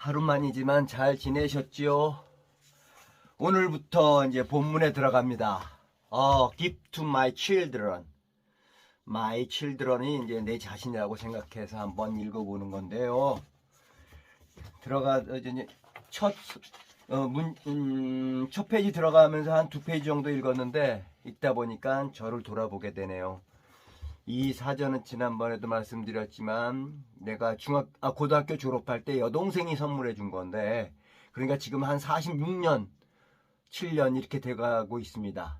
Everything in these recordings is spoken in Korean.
하루만이지만 잘 지내셨지요? 오늘부터 이제 본문에 들어갑니다. Give to my children. My children이 이제 내 자신이라고 생각해서 한번 읽어보는 건데요. 이제 첫 페이지 들어가면서 한 2페이지 정도 읽었는데 읽다 보니까 저를 돌아보게 되네요. 이 사전은 지난번에도 말씀드렸지만 내가 고등학교 졸업할 때 여동생이 선물해 준 건데, 그러니까 지금 한 46년 7년 이렇게 돼가고 있습니다.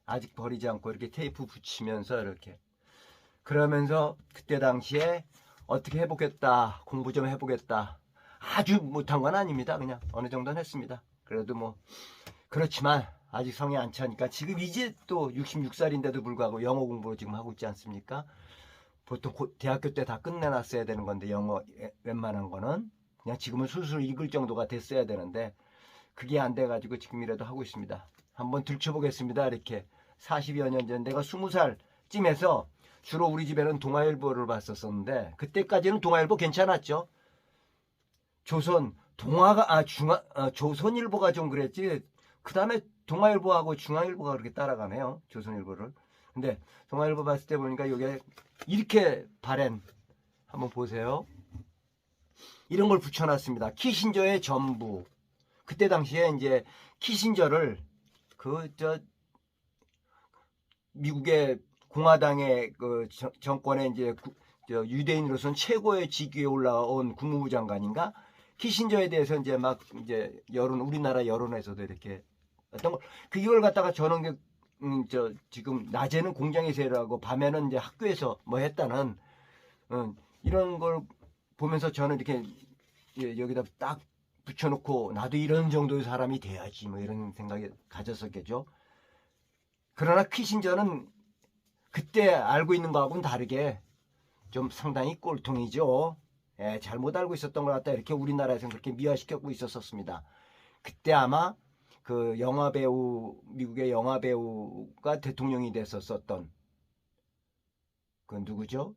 아직 버리지 않고 이렇게 테이프 붙이면서 이렇게, 그러면서 그때 당시에 어떻게 해보겠다, 공부 좀 해보겠다, 아주 못한 건 아닙니다. 그냥 어느 정도는 했습니다. 그래도 뭐 그렇지만 아직 성이 안 차니까, 지금 이제 또 66살인데도 불구하고 영어 공부를 지금 하고 있지 않습니까? 보통 대학교 때 다 끝내놨어야 되는 건데, 영어 웬만한 거는 그냥 지금은 술술 읽을 정도가 됐어야 되는데 그게 안 돼가지고 지금이라도 하고 있습니다. 한번 들춰보겠습니다. 이렇게 40여 년 전, 내가 20살쯤에서 주로 우리 집에는 동아일보를 봤었는데, 그때까지는 동아일보 괜찮았죠. 조선일보가 좀 그랬지, 그 다음에 동아일보하고 중앙일보가 그렇게 따라가네요. 조선일보를. 근데 동아일보 봤을 때 보니까 이게 이렇게 바랜, 한번 보세요. 이런 걸 붙여놨습니다. 키신저의 전부. 그때 당시에 이제 키신저를 미국의 공화당의 정권의 이제 유대인으로서는 최고의 직위에 올라온 국무부 장관인가? 키신저에 대해서 이제 막 이제 우리나라 여론에서도 이렇게 어떤 거, 그걸 갖다가 저는 지금 낮에는 공장에서 일하고 밤에는 이제 학교에서 뭐 했다는, 이런 걸 보면서 저는 이렇게 여기다 딱 붙여놓고, 나도 이런 정도의 사람이 돼야지 뭐 이런 생각이 가졌었겠죠. 그러나 키신저는 그때 알고 있는 거하고는 다르게 좀 상당히 꼴통이죠. 잘못 알고 있었던 것 같다, 이렇게 우리나라에서는 그렇게 미화시켰고 있었습니다. 그때 아마 그 미국의 영화배우가 대통령이 됐었던 그 누구죠?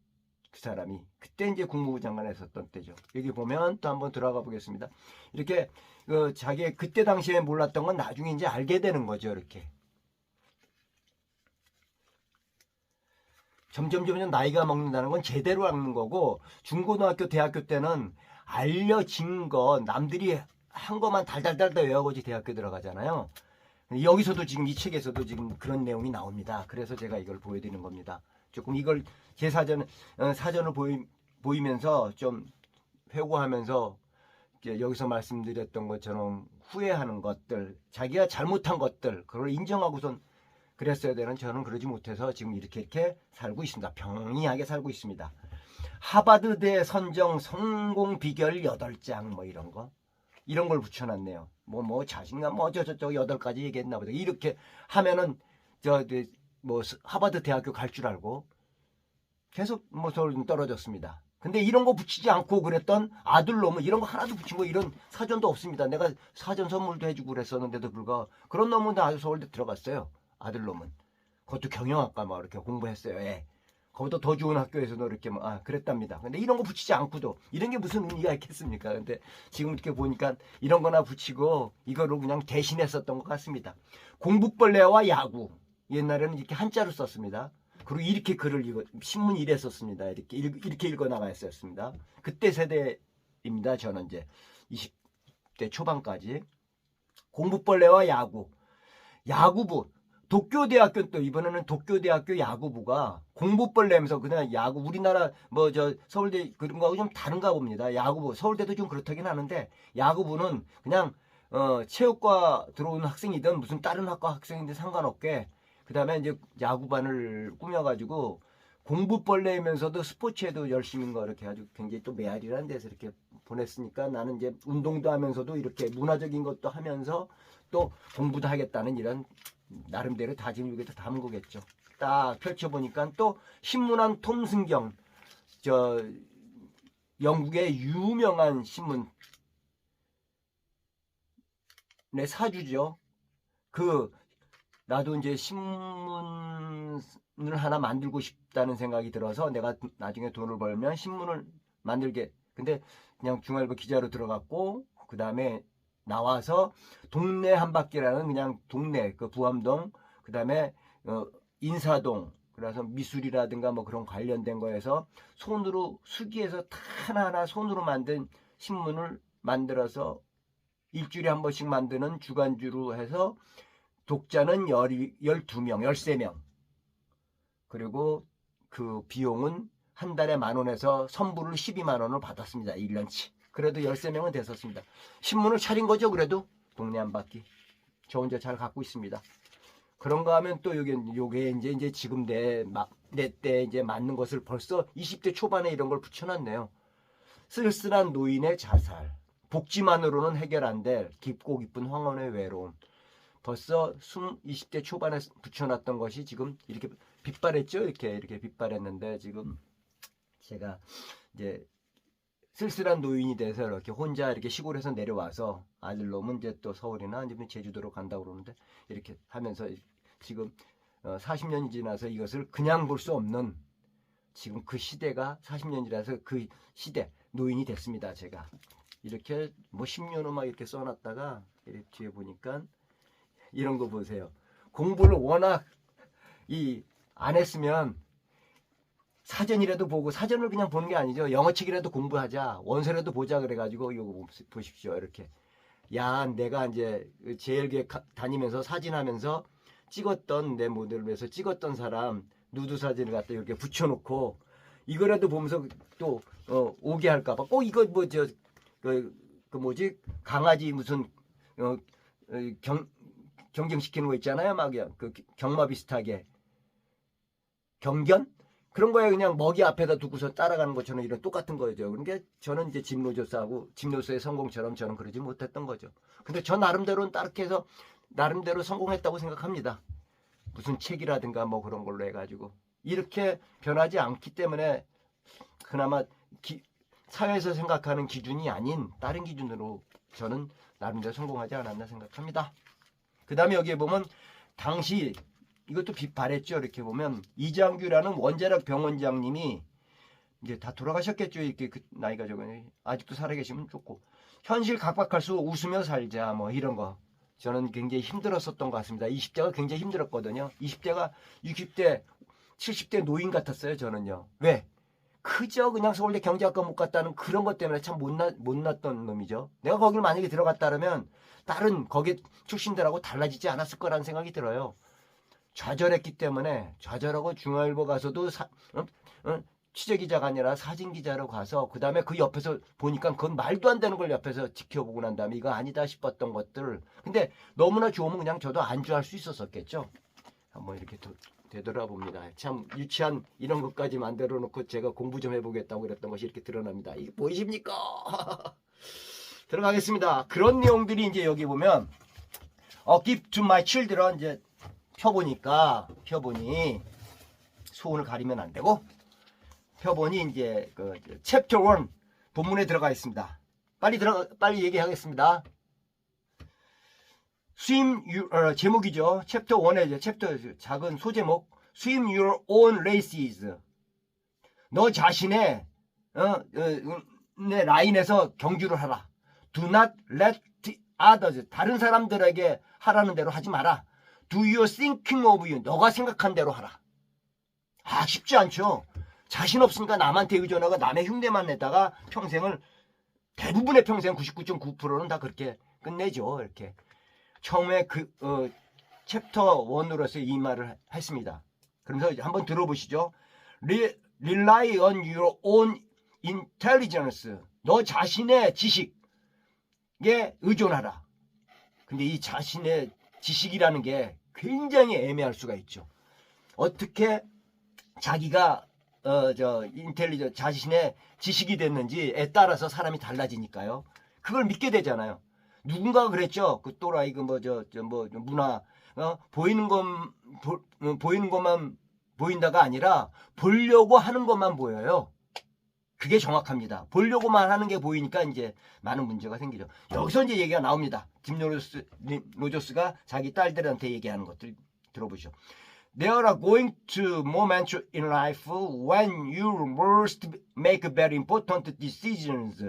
그 사람이 그때 이제 국무부 장관 했었던 때죠. 여기 보면 또 한번 들어가 보겠습니다. 이렇게 자기 그때 당시에 몰랐던 건 나중에 이제 알게 되는 거죠. 이렇게 점점 나이가 먹는다는 건 제대로 알는 거고, 중고등학교 대학교 때는 알려진 거, 남들이 한 것만 달달달 외워가지고 대학교 들어가잖아요. 여기서도 지금 이 책에서도 지금 그런 내용이 나옵니다. 그래서 제가 이걸 보여드리는 겁니다. 조금 이걸 제 사전을 보이면서 좀 회고하면서 여기서 말씀드렸던 것처럼 후회하는 것들, 자기가 잘못한 것들, 그걸 인정하고선 그랬어야 되는 저는 그러지 못해서 지금 이렇게 살고 있습니다. 평이하게 살고 있습니다. 하버드대 선정 성공 비결 8장 뭐 이런 걸 붙여놨네요. 자신감 저쪽 8가지 얘기했나 보다. 이렇게 하면은 하버드 대학교 갈 줄 알고 계속 서울 좀 떨어졌습니다. 근데 이런 거 붙이지 않고 그랬던 아들놈은 이런 거 하나도 붙인 거, 이런 사전도 없습니다. 내가 사전 선물도 해주고 그랬었는데도 불구하고 그런 놈은 다 서울대 들어갔어요. 아들놈은. 그것도 경영학과 막 이렇게 공부했어요. 거기도 더 좋은 학교에서도 이렇게 그랬답니다. 근데 이런 거 붙이지 않고도 이런 게 무슨 의미가 있겠습니까? 근데 지금 이렇게 보니까 이런 거나 붙이고 이거로 그냥 대신했었던 것 같습니다. 공부벌레와 야구. 옛날에는 이렇게 한자로 썼습니다. 그리고 이렇게 신문 일에 썼습니다. 이렇게 읽어 나가였습니다. 그때 세대입니다. 저는 이제 20대 초반까지. 공부벌레와 야구부. 도쿄대학교, 또 이번에는 도쿄대학교 야구부가 공부벌레면서 그냥 야구, 우리나라 서울대 그런 거하고 좀 다른가 봅니다. 야구부, 서울대도 좀 그렇다긴 하는데, 야구부는 그냥 체육과 들어온 학생이든 무슨 다른 학과 학생이든 상관없게, 그 다음에 이제 야구반을 꾸며가지고 공부벌레면서도 스포츠에도 열심인 거 이렇게 아주 굉장히 또 메아리라는 데서 이렇게 보냈으니까, 나는 이제 운동도 하면서도 이렇게 문화적인 것도 하면서 또 공부도 하겠다는 이런 나름대로 다짐을 여기다 담은 거겠죠. 딱 펼쳐보니까 또 신문한 톰승경, 영국의 유명한 신문의 사주죠. 나도 이제 신문을 하나 만들고 싶다는 생각이 들어서, 내가 나중에 돈을 벌면 신문을 만들게. 근데 그냥 중앙일보 기자로 들어갔고 그 다음에 나와서 동네 한바퀴라는 그냥 동네 그 부암동 그 다음에 인사동 그래서 미술이라든가 뭐 그런 관련된 거에서 손으로 수기에서 다 하나하나 손으로 만든 신문을 만들어서 일주일에 한 번씩 만드는 주간주로 해서 독자는 12명, 13명. 그리고 그 비용은 한 달에 10,000원에서 선불을 12만 원을 받았습니다. 1년치. 그래도 13명은 됐었습니다. 신문을 차린 거죠. 그래도 동네 한 바퀴. 저 혼자 잘 갖고 있습니다. 그런가 하면 또 요게 이제 지금 내 때 이제 맞는 것을 벌써 20대 초반에 이런 걸 붙여놨네요. 쓸쓸한 노인의 자살. 복지만으로는 해결 안 될 깊고 깊은 황혼의 외로움. 벌써 20대 초반에 붙여놨던 것이 지금 이렇게 빛발했죠. 이렇게 빛발했는데 지금 제가 이제 쓸쓸한 노인이 돼서 이렇게 혼자 이렇게 시골에서 내려와서 아들놈은 이제 또 서울이나 아니면 제주도로 간다고 그러는데 이렇게 하면서 지금 40년이 지나서 이것을 그냥 볼 수 없는 지금 그 시대가 40년이라서 그 시대 노인이 됐습니다. 제가 이렇게 뭐 10년을 막 이렇게 써놨다가 뒤에 보니까 이런 거 보세요. 공부를 워낙 안 했으면 사전이라도 보고 사전을 그냥 보는 게 아니죠. 영어책이라도 공부하자. 원서라도 보자 그래가지고 이거 보십시오. 이렇게. 야, 내가 이제 제일교회 다니면서 사진하면서 찍었던 내 모델을 위해서 찍었던 사람 누드 사진을 갖다 이렇게 붙여놓고 이거라도 보면서 또 오게 할까봐 꼭 이거 뭐 그 뭐지 강아지 무슨 경쟁시키는 거 있잖아요. 막 그 경마 비슷하게 경견 그런 거에 그냥 먹이 앞에다 두고서 따라가는 것처럼 이런 똑같은 거죠. 그러니까 저는 이제 집노조사하고 집노조의 성공처럼 저는 그러지 못했던 거죠. 근데 저 나름대로는 따르게 해서 나름대로 성공했다고 생각합니다. 무슨 책이라든가 뭐 그런 걸로 해가지고 이렇게 변하지 않기 때문에 그나마 사회에서 생각하는 기준이 아닌 다른 기준으로 저는 나름대로 성공하지 않았나 생각합니다. 그 다음에 여기에 보면 당시 이것도 빛발했죠. 이렇게 보면 이장규라는 원자력 병원장님이 이제 다 돌아가셨겠죠. 이렇게 그 나이가 적으니 아직도 살아계시면 좋고 현실 각박할수록 웃으며 살자 뭐 이런 거 저는 굉장히 힘들었었던 것 같습니다. 20대가 굉장히 힘들었거든요. 20대가 60대 70대 노인 같았어요. 저는요. 왜? 그저 그냥 서울대 경제학과 못 갔다는 그런 것 때문에 참 못났던 놈이죠. 내가 거길 만약에 들어갔다면 다른 거기 출신들하고 달라지지 않았을 거라는 생각이 들어요. 좌절했기 때문에 좌절하고 중앙일보 가서도 취재기자가 아니라 사진기자로 가서 그 다음에 그 옆에서 보니까 그건 말도 안 되는 걸 옆에서 지켜보고 난 다음에 이거 아니다 싶었던 것들 근데 너무나 좋으면 그냥 저도 안주할 수 있었겠죠. 한번 이렇게 되돌아봅니다. 참 유치한 이런 것까지 만들어 놓고 제가 공부 좀 해보겠다고 그랬던 것이 이렇게 드러납니다. 이게 보이십니까? 들어가겠습니다. 그런 내용들이 이제 여기 보면 Give to my children 이제 펴보니 소원을 가리면 안 되고 펴보니 이제 그 챕터 1 본문에 들어가 있습니다. 빨리 얘기하겠습니다. Swim 제목이죠. 챕터 1의 챕터 작은 소제목 Swim your own races. 너 자신의 내 라인에서 경주를 하라. Do not let others 다른 사람들에게 하라는 대로 하지 마라. Do your thinking of you. 너가 생각한 대로 하라. 쉽지 않죠. 자신 없으니까 남한테 의존하고 남의 흉내만 내다가 평생을 대부분의 평생 99.9%는 다 그렇게 끝내죠. 이렇게. 처음에 챕터 1으로서 이 말을 했습니다. 그래서 한번 들어보시죠. Rely on your own intelligence. 너 자신의 지식에 의존하라. 근데 이 자신의 지식이라는 게 굉장히 애매할 수가 있죠. 어떻게 자기가 자신의 지식이 됐는지에 따라서 사람이 달라지니까요. 그걸 믿게 되잖아요. 누군가가 그랬죠. 그 또라이 문화 보이는 것만 보인다가 아니라 보려고 하는 것만 보여요. 그게 정확합니다. 보려고만 하는 게 보이니까 이제 많은 문제가 생기죠. 여기서 이제 얘기가 나옵니다. 짐 로저스가 자기 딸들한테 얘기하는 것들 들어보시죠. There are going to moments in life when you must make very important decisions.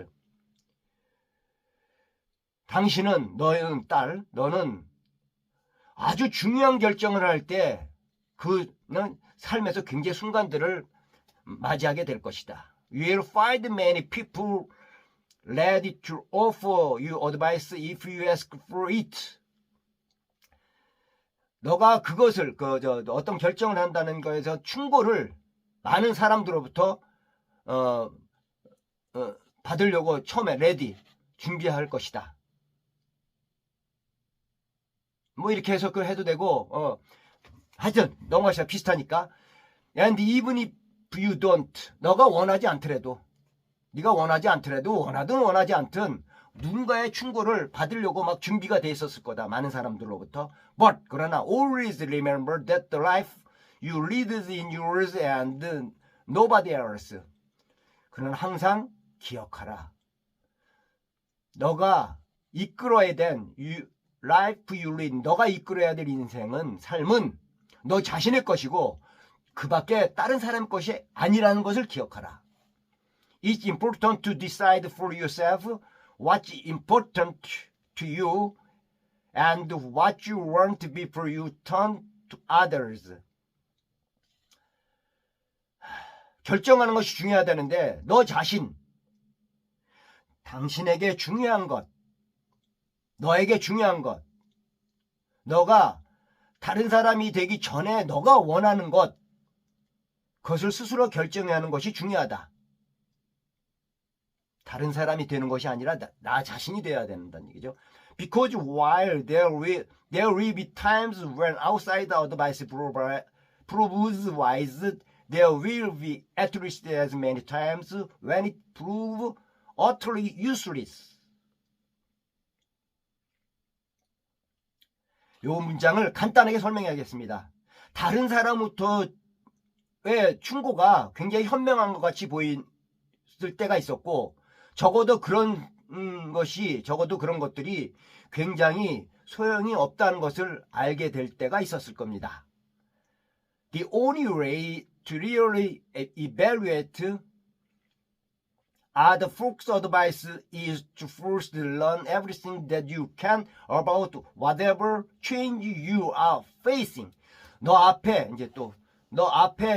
당신은, 너는 딸, 너는 아주 중요한 결정을 할 때 그는 삶에서 굉장히 순간들을 맞이하게 될 것이다. You will find many people ready to offer you advice if you ask for it. 너가 그것을 어떤 결정을 한다는 거에서 충고를 많은 사람들로부터 받으려고 처음에 레디 준비할 것이다. 뭐 이렇게 해석을 해도 되고 하여튼 넘어가시다 비슷하니까. And even if you don't, 너가 원하지 않더라도, 네가 원하지 않더라도, 원하든 원하지 않든 누군가의 충고를 받으려고 막 준비가 돼 있었을 거다, 많은 사람들로부터. But 그러나 always remember that the life you lead is in yours and nobody else. 그러나 항상 기억하라. 너가 이끌어야 된 life you lead, 너가 이끌어야 될 인생은, 삶은 너 자신의 것이고 그 밖에 다른 사람 것이 아니라는 것을 기억하라. It's important to decide for yourself what's important to you and what you want before you turn to others. 결정하는 것이 중요하다는데 너 자신, 당신에게 중요한 것, 너에게 중요한 것, 너가 다른 사람이 되기 전에 너가 원하는 것, 그것을 스스로 결정해야 하는 것이 중요하다. 다른 사람이 되는 것이 아니라 나 자신이 되어야 된다는 얘기죠. Because while there will be times when outside advice proves wise, there will be at least as many times when it proves utterly useless. 이 문장을 간단하게 설명해야겠습니다. 다른 사람부터의 충고가 굉장히 현명한 것 같이 보였을 때가 있었고, 적어도 그런 것들이 굉장히 소용이 없다는 것을 알게 될 때가 있었을 겁니다. The only way to really evaluate other folks' advice is to first learn everything that you can about whatever change you are facing. 너 앞에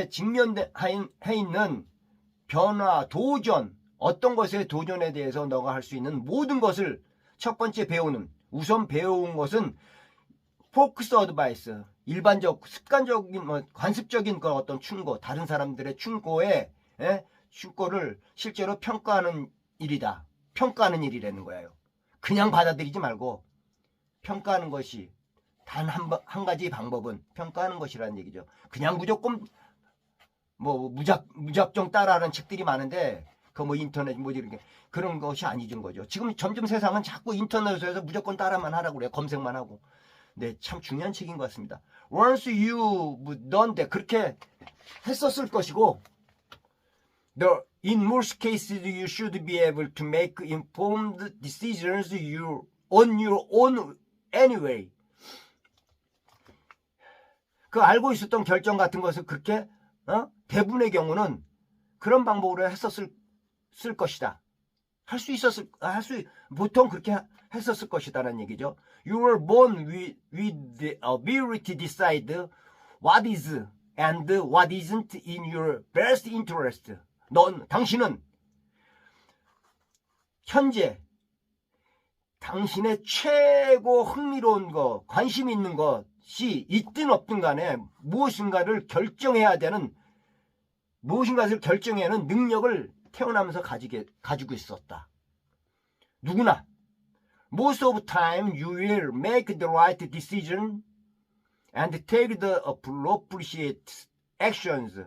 직면해 있는 변화, 도전, 어떤 것의 도전에 대해서 너가 할 수 있는 모든 것을 첫 번째 우선 배운 것은 포커스 어드바이스, 일반적, 습관적인, 관습적인 어떤 충고, 다른 사람들의 충고를 실제로 평가하는 일이다. 평가하는 일이라는 거예요. 그냥 받아들이지 말고 평가하는 것이 단 한 가지 방법은 평가하는 것이라는 얘기죠. 그냥 무조건 무작정 따라하는 책들이 많은데 인터넷 이런 게 그런 것이 아니준 거죠. 지금 점점 세상은 자꾸 인터넷에서 무조건 따라만 하라고 그래요. 검색만 하고. 네, 참 중요한 책인 것 같습니다. Once you've done that, 그렇게 했었을 것이고, in most cases you should be able to make informed decisions on your own anyway. 그 알고 있었던 결정 같은 것을 그렇게 대부분의 경우는 그런 방법으로 했었을 것이다. 보통 그렇게 했었을 것이다라는 얘기죠. You were born with the ability to decide what is and what isn't in your best interest. 당신은 현재 당신의 최고 흥미로운 것, 관심 있는 것이 있든 없든 간에 무엇인가를 결정해야 하는 능력을 태어나면서 가지고 있었다. 누구나 most of the time you will make the right decision and take the appropriate actions.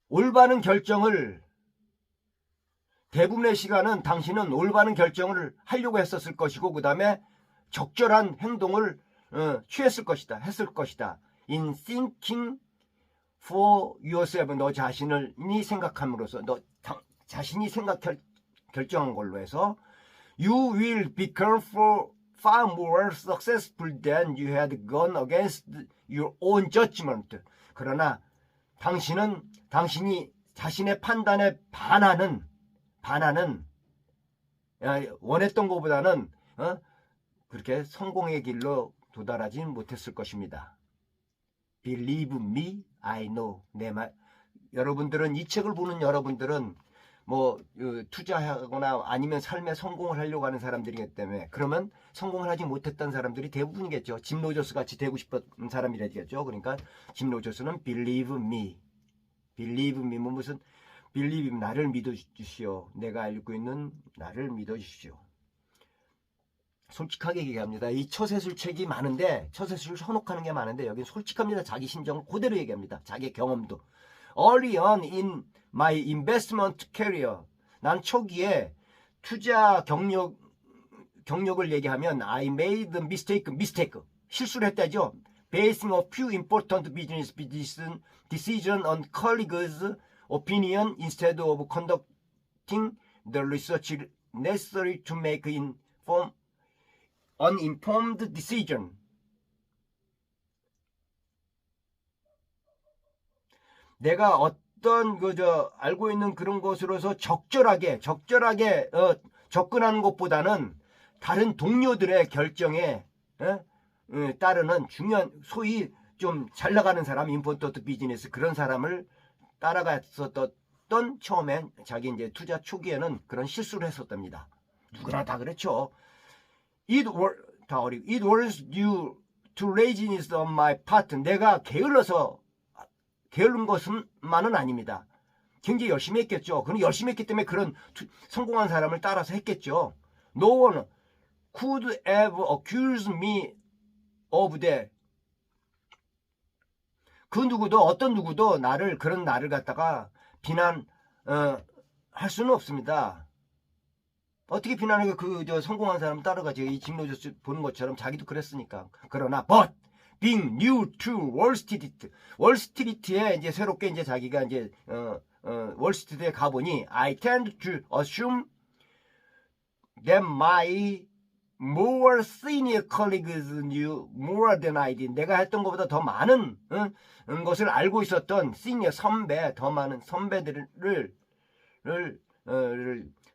올바른 결정을, 대부분의 시간은 당신은 올바른 결정을 하려고 했었을 것이고, 그 다음에 적절한 행동을 했을 것이다. In thinking for yourself, 너 자신이 생각함으로써, 너 자신이 결정한 걸로 해서 you will become far more successful than you had gone against your own judgment. 그러나 당신이 자신의 판단에 반하는 원했던 것보다는 그렇게 성공의 길로 도달하지 못했을 것입니다. Believe me, I know. 내 말. 여러분들은 이 책을 보는 여러분들은 뭐 투자하거나 아니면 삶에 성공을 하려고 하는 사람들이기 때문에 그러면 성공을 하지 못했던 사람들이 대부분이겠죠. 짐 로저스 같이 되고 싶었던 사람이라겠죠. 그러니까 짐 로저스는 Believe me. Believe me 뭐 무슨 Believe me 나를 믿어주시오. 내가 알고 있는 나를 믿어주시오. 솔직하게 얘기합니다. 이 처세술 책이 많은데 처세술을 현혹하는 게 많은데 여기는 솔직합니다. 자기 심정을 그대로 얘기합니다. 자기 경험도. Early on in my investment career. 난 초기에 투자 경력을 얘기하면 I made the mistake. 실수를 했다죠. Basing a few important business decision on colleagues' opinion instead of conducting the research necessary to make uninformed decision. 내가 어떤 알고 있는 그런 것으로서 적절하게 접근하는 것보다는 다른 동료들의 결정에 따르는 중요한 소위 좀 잘 나가는 사람, 임포턴트 비즈니스 그런 사람을 따라갔었던 처음엔 자기 이제 투자 초기에는 그런 실수를 했었답니다. 누구나 다 그렇죠. It was due to laziness on my part. 내가 게으른 것만은 아닙니다. 굉장히 열심히 했겠죠. 그럼 열심히 했기 때문에 그런 성공한 사람을 따라서 했겠죠. No one could have accused me of that. 어떤 누구도 그런 나를 갖다가 비난할 수는 없습니다. 어떻게 비난하게 성공한 사람 따라가지. 이 짐 로저스 보는 것처럼 자기도 그랬으니까. 그러나 but being new to Wall Street에 이제 새롭게 이제 자기가 이제 월스트리트에 가보니 I tend to assume that my more senior colleagues knew more than I did. 내가 했던 것보다 더 많은 것을 알고 있었던 더 많은 선배들을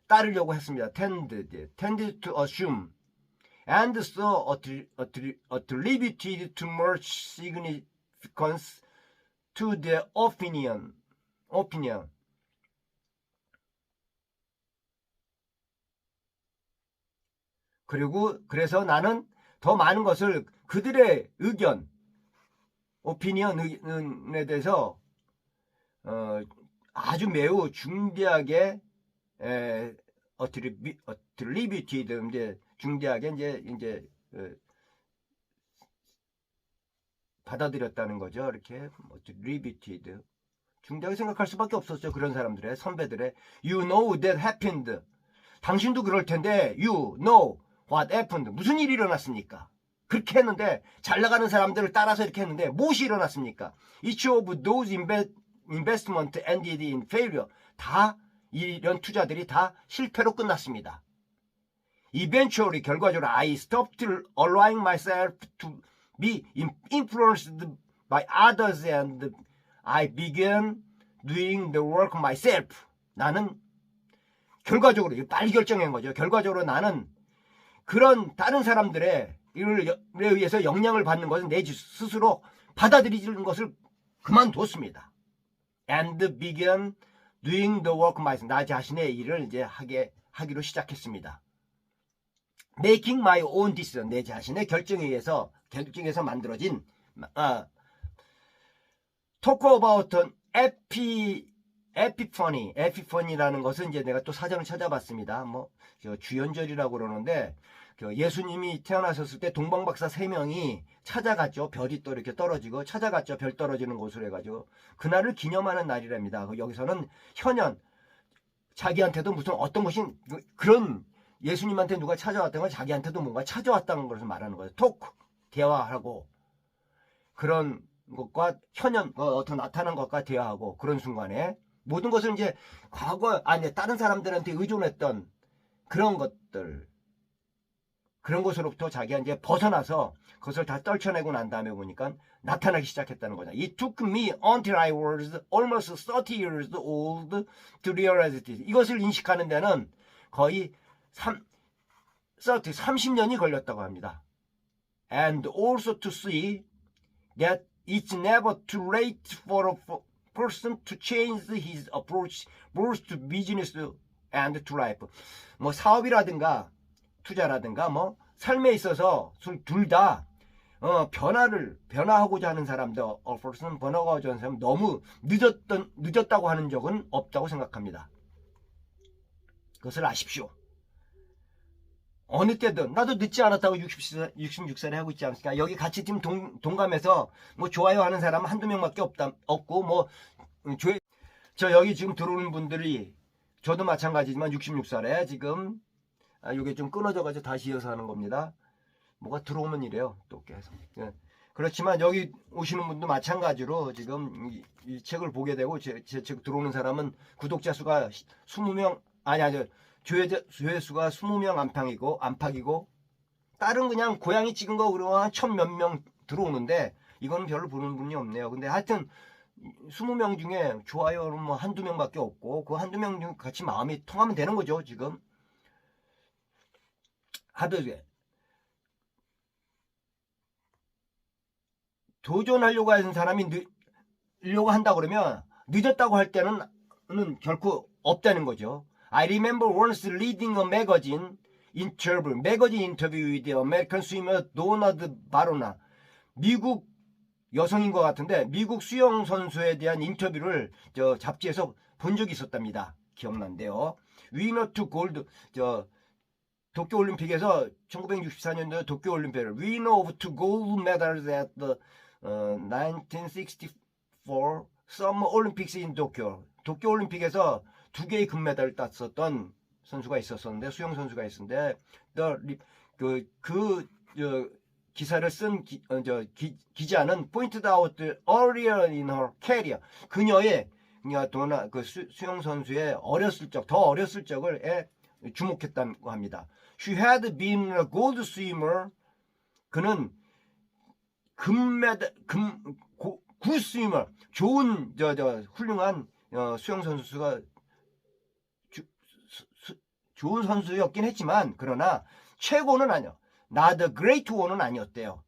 따르려고 했습니다. tend to assume and so attributed too much significance to the opinion. 그래서 나는 더 많은 것을 그들의 opinion에 대해서 아주 매우 중대하게 attributed 이제 중대하게 이제 받아들였다는 거죠. 이렇게 attributed 중대하게 생각할 수밖에 없었죠. 그런 사람들의 선배들의 you know that happened. 당신도 그럴 텐데 you know what happened. 무슨 일이 일어났습니까? 그렇게 했는데 잘 나가는 사람들을 따라서 이렇게 했는데 무엇이 일어났습니까? Each of those investment ended in failure. 다 이런 투자들이 다 실패로 끝났습니다. Eventually 결과적으로 I stopped allowing myself to be influenced by others and I began doing the work myself. 나는 결과적으로 빨리 결정한 거죠. 결과적으로 나는 그런 다른 사람들의 일에 의해서 영향을 받는 것은 내 스스로 받아들이는 것을 그만뒀습니다. And began doing the work myself. 나 자신의 일을 이제 하기로 시작했습니다. Making my own decision. 내 자신의 결정에 의해서 만들어진 talk about an 에피퍼니라는 것은 이제 내가 또 사전을 찾아봤습니다. 주연절이라고 그러는데 예수님이 태어나셨을 때 동방박사 3명이 찾아갔죠. 별이 또 이렇게 떨어지고 찾아갔죠. 별 떨어지는 곳으로 해가지고 그날을 기념하는 날이랍니다. 여기서는 현현 자기한테도 무슨 어떤 것이 그런 예수님한테 누가 찾아왔던 건 자기한테도 뭔가 찾아왔다는 것을 말하는 거예요. 토크 대화하고 그런 것과 현현 어떤 나타난 것과 대화하고 그런 순간에 모든 것을 이제 과거 다른 사람들한테 의존했던 그런 것들 그런 것으로부터 자기가 이제 벗어나서 그것을 다 떨쳐내고 난 다음에 보니까 나타나기 시작했다는 거죠. It took me until I was almost 30 years old to realize this. 이것을 인식하는 데는 거의 30년이 걸렸다고 합니다. And also to see that it's never too late for a person to change his approach both to business and to life. 뭐 사업이라든가 투자라든가 뭐 삶에 있어서 둘 다 변화하고자 하는 사람들, 변화하고자 하는 사람 너무 늦었다고 하는 적은 없다고 생각합니다. 그것을 아십시오. 어느 때든 나도 늦지 않았다고 66살에 하고 있지 않습니까? 여기 같이 팀 동감해서 뭐 좋아요 하는 사람은 한두 명밖에 없고 뭐 저 여기 지금 들어오는 분들이 저도 마찬가지지만 66살에 지금 이게 좀 끊어져가지고 다시 이어서 하는 겁니다. 뭐가 들어오면 이래요. 또 계속. 예. 그렇지만 여기 오시는 분도 마찬가지로 지금 이 책을 보게 되고 제 책 들어오는 사람은 구독자 수가 20명 조회수가 20명 안팎이고 다른 그냥 고양이 찍은 거 그러고 한 1000몇 명 들어오는데 이거는 별로 보는 분이 없네요. 근데 하여튼 20명 중에 좋아요는 뭐 한두 명밖에 없고 그 한두 명 중 같이 마음이 통하면 되는 거죠. 지금 하드게 도전하려고 하는 사람이 늦려고 한다 그러면 늦었다고 할 때는 결코 없다는 거죠. I remember once reading a magazine interview with the American swimmer Donald Barona. 미국 여성인 것 같은데 미국 수영 선수에 대한 인터뷰를 저 잡지에서 본 적이 있었답니다. 기억난대요. Winner to gold 도쿄올림픽에서 1964년도 도쿄올림픽을 Winner of two gold medals at the 1964 Summer Olympics in Tokyo. 도쿄올림픽에서 2개의 금메달을 땄었던 선수가 있었는데 수영 선수가 있었는데 기사를 쓴 기자는 pointed out earlier in her career. 그녀의 수영 선수의 더 어렸을 적을 주목했다고 합니다. She had been a gold swimmer. 그는 굿 스위머, 좋은 훌륭한 수영 선수가 좋은 선수였긴 했지만 그러나 최고는 아니요. 나 the great one은 아니었대요.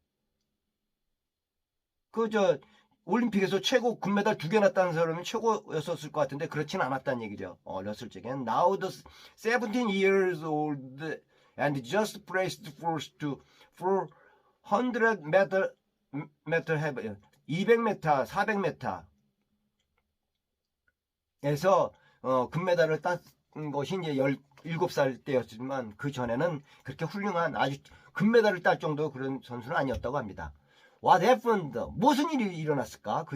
올림픽에서 최고 금메달 2개나 딴 사람이 최고였었을 것 같은데 그렇진 않았다는 얘기죠. 어렸을 적에는 Now the 17 years old and just placed first to 400 meter have 200m, 400m에서 금메달을 땄 것이 이제 17살 때였지만 그 전에는 그렇게 훌륭한 아주 금메달을 딸 정도 그런 선수는 아니었다고 합니다. What happened? 무슨 일이 일어났을까?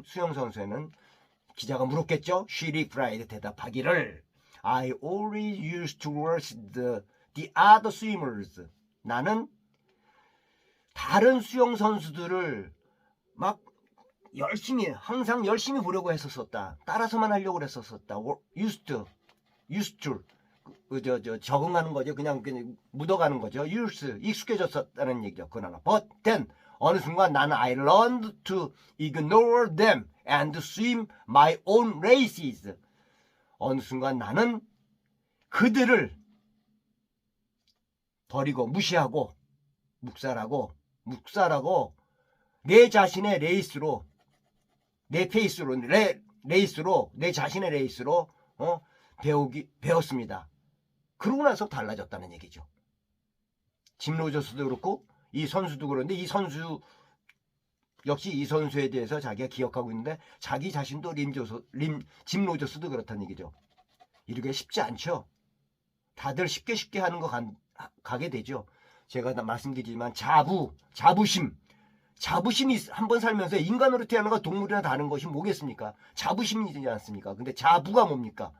수영 선수에는 기자가 물었겠죠. She replied 대답하기를 I always used to watch the other swimmers. 나는 다른 수영 선수들을 막 항상 열심히 보려고 했었었다. 따라서만 하려고 했었었다. used to 적응하는 거죠. 그냥 묻어가는 거죠. 익숙해졌었다는 얘기죠. 그러나 but then 어느 순간 나는 I learned to ignore them and swim my own races. 어느 순간 나는 그들을 버리고 무시하고 묵살하고 내 자신의 레이스로 내 자신의 레이스로 배웠습니다. 그러고 나서 달라졌다는 얘기죠. 짐 로저스도 그렇고 이 선수도 그런데 이 선수 역시 이 선수에 대해서 자기가 기억하고 있는데 자기 자신도 짐 로저스도 그렇다는 얘기죠. 이렇게 쉽지 않죠. 다들 쉽게 하는 거 가게 되죠. 제가 말씀드리지만 자부심이 한번 살면서 인간으로 태어난 거 동물이나 다른 것이 뭐겠습니까? 자부심이지 않습니까? 근데 자부가 뭡니까?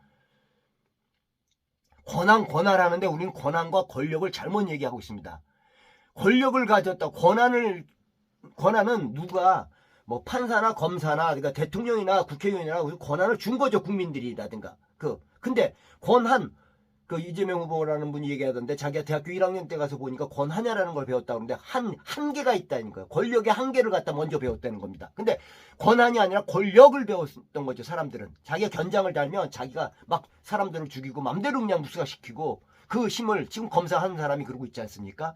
권한하는데 우리는 권한과 권력을 잘못 얘기하고 있습니다. 권력을 가졌다. 권한은 누가 뭐 판사나 검사나 그러니까 대통령이나 국회의원이나 권한을 준 거죠. 국민들이라든가. 근데 권한 그 이재명 후보라는 분이 얘기하던데 자기가 대학교 1학년 때 가서 보니까 권한야라는 걸 배웠다고 그러는데 한계가 있다니까요. 권력의 한계를 갖다 먼저 배웠다는 겁니다. 근데 권한이 아니라 권력을 배웠던 거죠. 사람들은. 자기가 견장을 달면 자기가 막 사람들을 죽이고 맘대로 그냥 무수화시키고 그 힘을 지금 검사하는 사람이 그러고 있지 않습니까?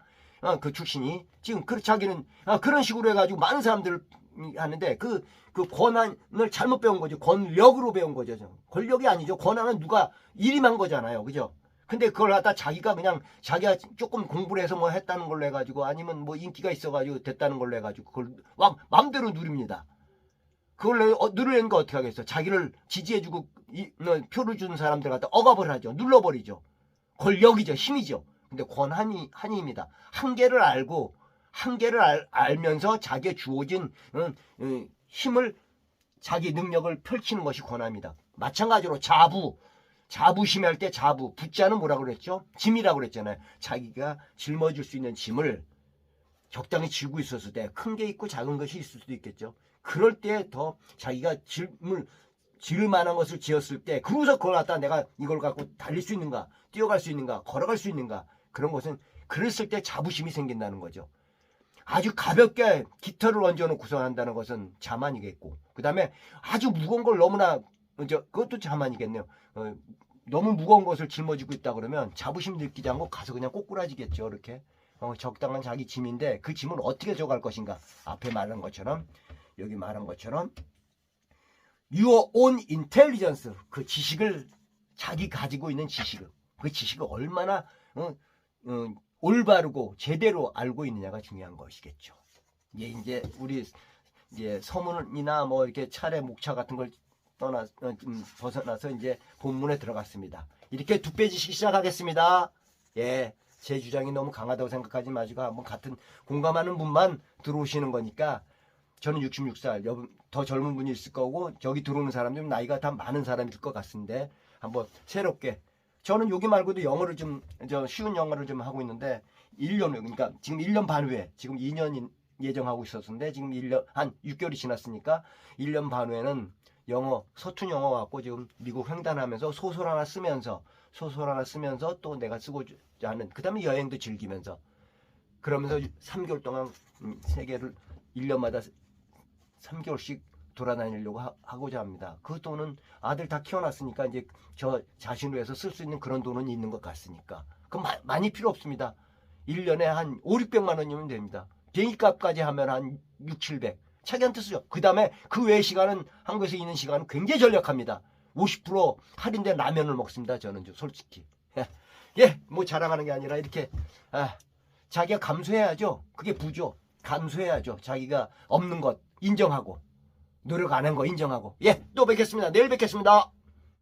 그 출신이 지금 자기는 그런 식으로 해가지고 많은 사람들을 하는데 그 권한을 잘못 배운 거죠. 권력으로 배운 거죠. 권력이 아니죠. 권한은 누가 일임한 거잖아요. 그죠? 근데 그걸 갖다 자기가 그냥 자기가 조금 공부를 해서 뭐 했다는 걸로 해가지고 아니면 뭐 인기가 있어가지고 됐다는 걸로 해가지고 그걸 막 마음대로 누립니다. 그걸 누르려니까 어떻게 하겠어? 자기를 지지해주고 표를 주는 사람들 갖다 억압을 하죠. 눌러버리죠. 권력이죠. 힘이죠. 근데 한이입니다. 한계를 알고 한계를 알면서 자기의 주어진 힘을 자기 능력을 펼치는 것이 권합니다. 마찬가지로 자부심이 할 때 부자는 뭐라고 그랬죠? 짐이라고 그랬잖아요. 자기가 짊어질 수 있는 짐을 적당히 쥐고 있었을 때 큰 게 있고 작은 것이 있을 수도 있겠죠. 그럴 때 더 자기가 질 만한 것을 지었을 때 그러고서 그걸 갖다 내가 이걸 갖고 달릴 수 있는가, 뛰어갈 수 있는가, 걸어갈 수 있는가, 그런 것은 그랬을 때 자부심이 생긴다는 거죠. 아주 가볍게 깃털을 얹어놓고서 한다는 것은 자만이겠고, 그 다음에 아주 무거운 걸 너무나 그것도 자만이겠네요. 너무 무거운 것을 짊어지고 있다 그러면 자부심 느끼지 않고 가서 그냥 꼬꾸라지겠죠. 이렇게 적당한 자기 짐인데 그 짐을 어떻게 져갈 것인가. 앞에 말한 것처럼, 여기 말한 것처럼 your own intelligence, 그 지식을, 자기 가지고 있는 지식을, 그 지식을 얼마나 올바르고 제대로 알고 있느냐가 중요한 것이겠죠. 이제 우리 이제 서문이나 뭐 이렇게 차례 목차 같은 걸 벗어나서 이제 본문에 들어갔습니다. 이렇게 두 페이지씩 시작하겠습니다. 예, 제 주장이 너무 강하다고 생각하지 마시고 한번 같은 공감하는 분만 들어오시는 거니까. 저는 66살, 더 젊은 분이 있을 거고 저기 들어오는 사람들은 나이가 다 많은 사람일 것 같은데 한번 새롭게, 저는 여기 말고도 영어를 쉬운 영어를 좀 하고 있는데 1년, 그러니까 지금 1년 반 후에, 지금 2년 예정하고 있었는데 지금 1년 한 6개월이 지났으니까 1년 반 후에는 서툰 영어 갖고 지금 미국 횡단하면서 소설 하나 쓰면서 또 내가 쓰고자 하는, 그 다음에 여행도 즐기면서 그러면서 3개월 동안 세계를 1년마다 3개월씩 돌아다니려고 하고자 합니다. 그 돈은 아들 다 키워놨으니까 이제 저 자신을 위해서 쓸 수 있는 그런 돈은 있는 것 같으니까 그럼 많이 필요 없습니다. 1년에 한 5, 600만 원이면 됩니다. 비행기값까지 하면 한 6, 700. 차기한테 쓰죠. 그 다음에 그 외의 시간은 한국에서 있는 시간은 굉장히 절약합니다. 50% 할인된 라면을 먹습니다. 저는 솔직히. 예, 뭐 자랑하는 게 아니라 이렇게 자기가 감수해야죠. 그게 부죠. 감수해야죠. 자기가 없는 것 인정하고 노력 안 한 거 인정하고. 예, 또 뵙겠습니다. 내일 뵙겠습니다.